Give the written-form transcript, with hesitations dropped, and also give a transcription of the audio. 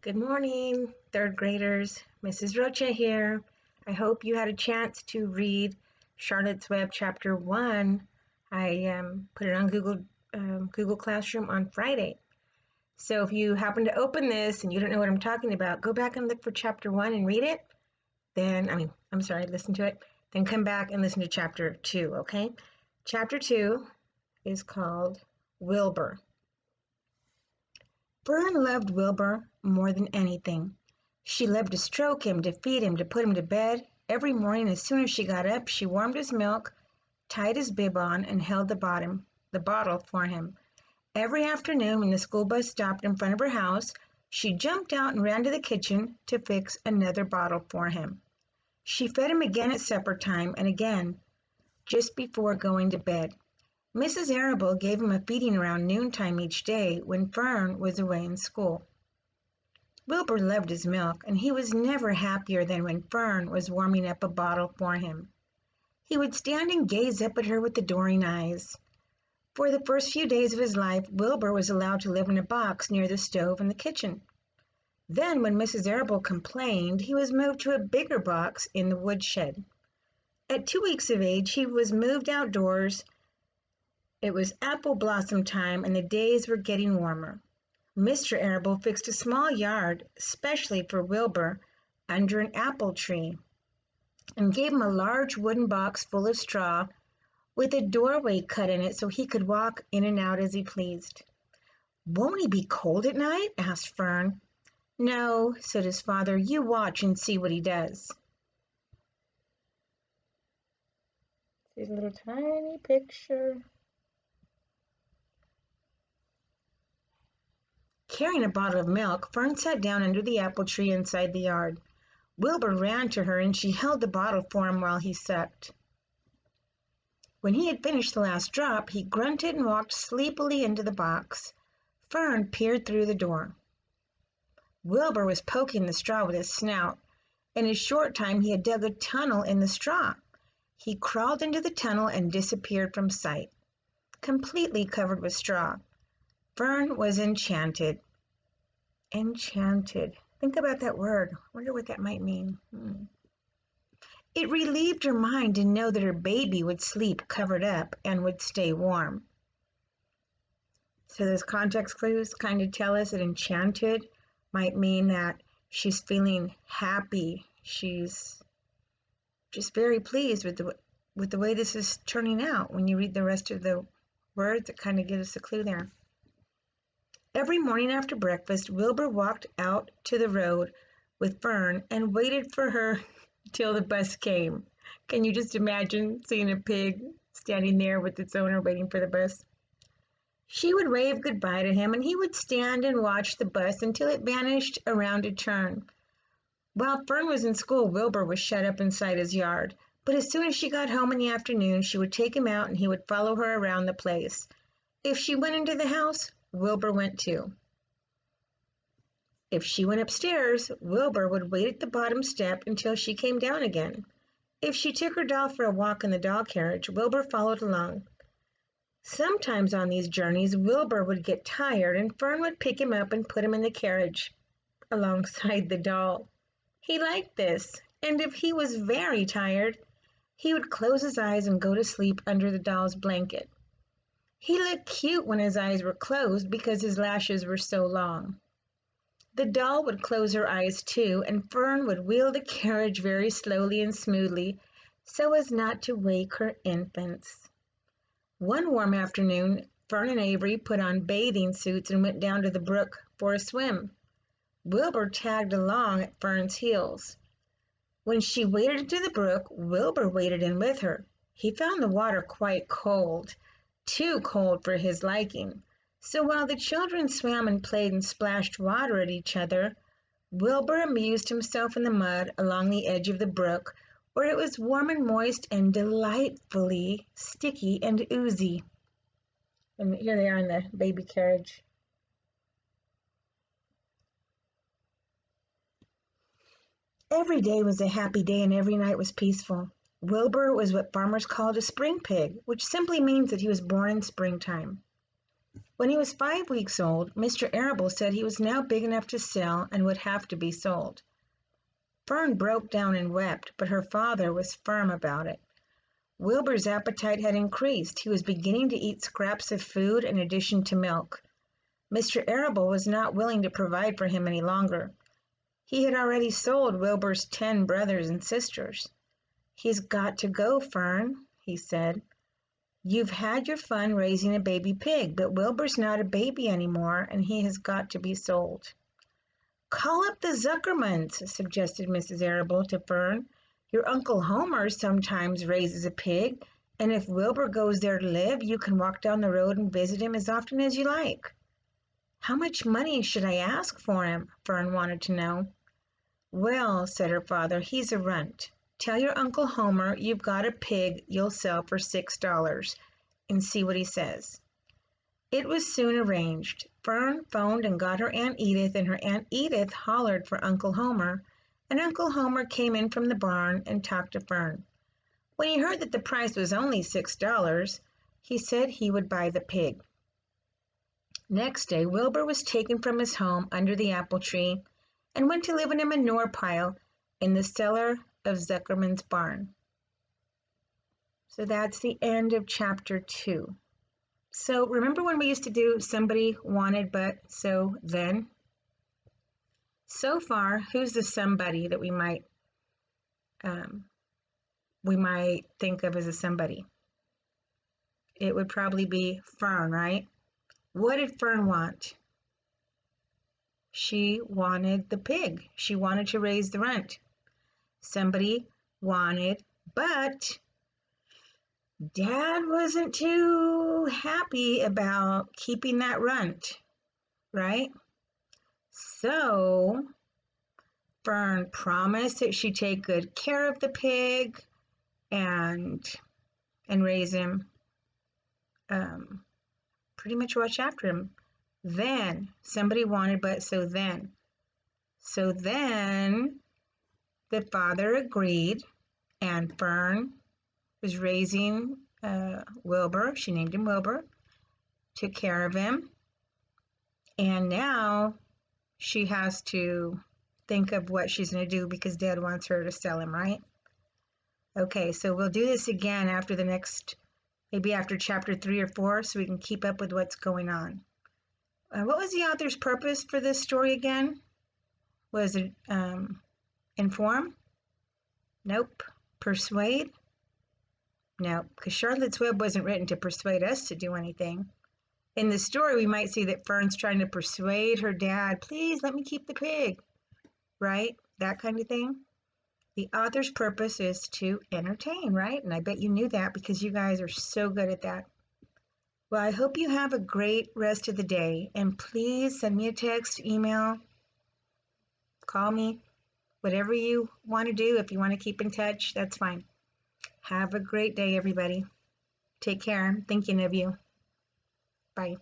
Good morning, third graders. Mrs. Rocha here. I hope you had a chance to read Charlotte's Web Chapter 1. I put it on Google Classroom on Friday. So if you happen to open this and you don't know what I'm talking about, go back and look for Chapter 1 and read it. Listen to it. Then come back and listen to Chapter 2, okay? Chapter 2 is called Wilbur. Fern loved Wilbur more than anything. She loved to stroke him, to feed him, to put him to bed. Every morning as soon as she got up, she warmed his milk, tied his bib on, and held the bottle for him. Every afternoon when the school bus stopped in front of her house, she jumped out and ran to the kitchen to fix another bottle for him. She fed him again at supper time and again just before going to bed. Mrs. Arable gave him a feeding around noontime each day when Fern was away in school. Wilbur loved his milk, and he was never happier than when Fern was warming up a bottle for him. He would stand and gaze up at her with adoring eyes. For the first few days of his life, Wilbur was allowed to live in a box near the stove in the kitchen. Then, when Mrs. Arable complained, he was moved to a bigger box in the woodshed. At 2 weeks of age, he was moved outdoors. It was apple blossom time, and the days were getting warmer. Mr. Arable fixed a small yard, especially for Wilbur, under an apple tree, and gave him a large wooden box full of straw with a doorway cut in it so he could walk in and out as he pleased. "Won't he be cold at night?" asked Fern. "No," said his father. "You watch and see what he does." Here's a little tiny picture. Carrying a bottle of milk, Fern sat down under the apple tree inside the yard. Wilbur ran to her and she held the bottle for him while he sucked. When he had finished the last drop, he grunted and walked sleepily into the box. Fern peered through the door. Wilbur was poking the straw with his snout. In a short time he had dug a tunnel in the straw. He crawled into the tunnel and disappeared from sight, completely covered with straw. Fern was enchanted. Enchanted. Think about that word. Wonder what that might mean. It relieved her mind to know that her baby would sleep covered up and would stay warm. So those context clues kind of tell us that enchanted might mean that she's feeling happy. She's just very pleased with the way this is turning out. When you read the rest of the words, it kind of gives us a clue there. Every morning after breakfast, Wilbur walked out to the road with Fern and waited for her till the bus came. Can you just imagine seeing a pig standing there with its owner waiting for the bus? She would wave goodbye to him, and he would stand and watch the bus until it vanished around a turn. While Fern was in school, Wilbur was shut up inside his yard, but as soon as she got home in the afternoon, she would take him out and he would follow her around the place. If she went into the house, Wilbur went too. If she went upstairs, Wilbur would wait at the bottom step until she came down again. If she took her doll for a walk in the doll carriage, Wilbur followed along. Sometimes on these journeys, Wilbur would get tired and Fern would pick him up and put him in the carriage alongside the doll. He liked this, and if he was very tired, he would close his eyes and go to sleep under the doll's blanket. He looked cute when his eyes were closed because his lashes were so long. The doll would close her eyes too, and Fern would wheel the carriage very slowly and smoothly so as not to wake her infants. One warm afternoon, Fern and Avery put on bathing suits and went down to the brook for a swim. Wilbur tagged along at Fern's heels. When she waded into the brook, Wilbur waded in with her. He found the water quite cold. Too cold for his liking. So while the children swam and played and splashed water at each other, Wilbur amused himself in the mud along the edge of the brook, where it was warm and moist and delightfully sticky and oozy. And here they are in the baby carriage. Every day was a happy day and every night was peaceful. Wilbur was what farmers called a spring pig, which simply means that he was born in springtime. When he was 5 weeks old, Mr. Arable said he was now big enough to sell and would have to be sold. Fern broke down and wept, but her father was firm about it. Wilbur's appetite had increased. He was beginning to eat scraps of food in addition to milk. Mr. Arable was not willing to provide for him any longer. He had already sold Wilbur's 10 brothers and sisters. "He's got to go, Fern," he said. "You've had your fun raising a baby pig, but Wilbur's not a baby anymore, and he has got to be sold." "Call up the Zuckermans," suggested Mrs. Arable to Fern. "Your Uncle Homer sometimes raises a pig, and if Wilbur goes there to live, you can walk down the road and visit him as often as you like." "How much money should I ask for him?" Fern wanted to know. "Well," said her father, "he's a runt. Tell your Uncle Homer you've got a pig you'll sell for $6, and see what he says." It was soon arranged. Fern phoned and got her Aunt Edith, and her Aunt Edith hollered for Uncle Homer, and Uncle Homer came in from the barn and talked to Fern. When he heard that the price was only $6, he said he would buy the pig. Next day Wilbur was taken from his home under the apple tree and went to live in a manure pile in the cellar of Zuckerman's barn. So that's the end of chapter 2. So remember when we used to do somebody wanted but so then? So far, who's the somebody that we might think of as a somebody? It would probably be Fern, right? What did Fern want? She wanted the pig. She wanted to raise the runt. Somebody wanted, but Dad wasn't too happy about keeping that runt, right? So Fern promised that she'd take good care of the pig and raise him, pretty much watch after him. Then somebody wanted, but so then the father agreed, and Fern was raising Wilbur. She named him Wilbur, took care of him, and now she has to think of what she's going to do because Dad wants her to sell him, right? Okay, so we'll do this again after the next, maybe after chapter 3 or 4, so we can keep up with what's going on. What was the author's purpose for this story again? Was it inform? Nope. Persuade? No, because Charlotte's Web wasn't written to persuade us to do anything. In the story, we might see that Fern's trying to persuade her dad, please let me keep the pig, right? That kind of thing. The author's purpose is to entertain, right? And I bet you knew that because you guys are so good at that. Well, I hope you have a great rest of the day, and please send me a text, email, call me, whatever you want to do. If you want to keep in touch, that's fine. Have a great day, everybody. Take care. I'm thinking of you. Bye.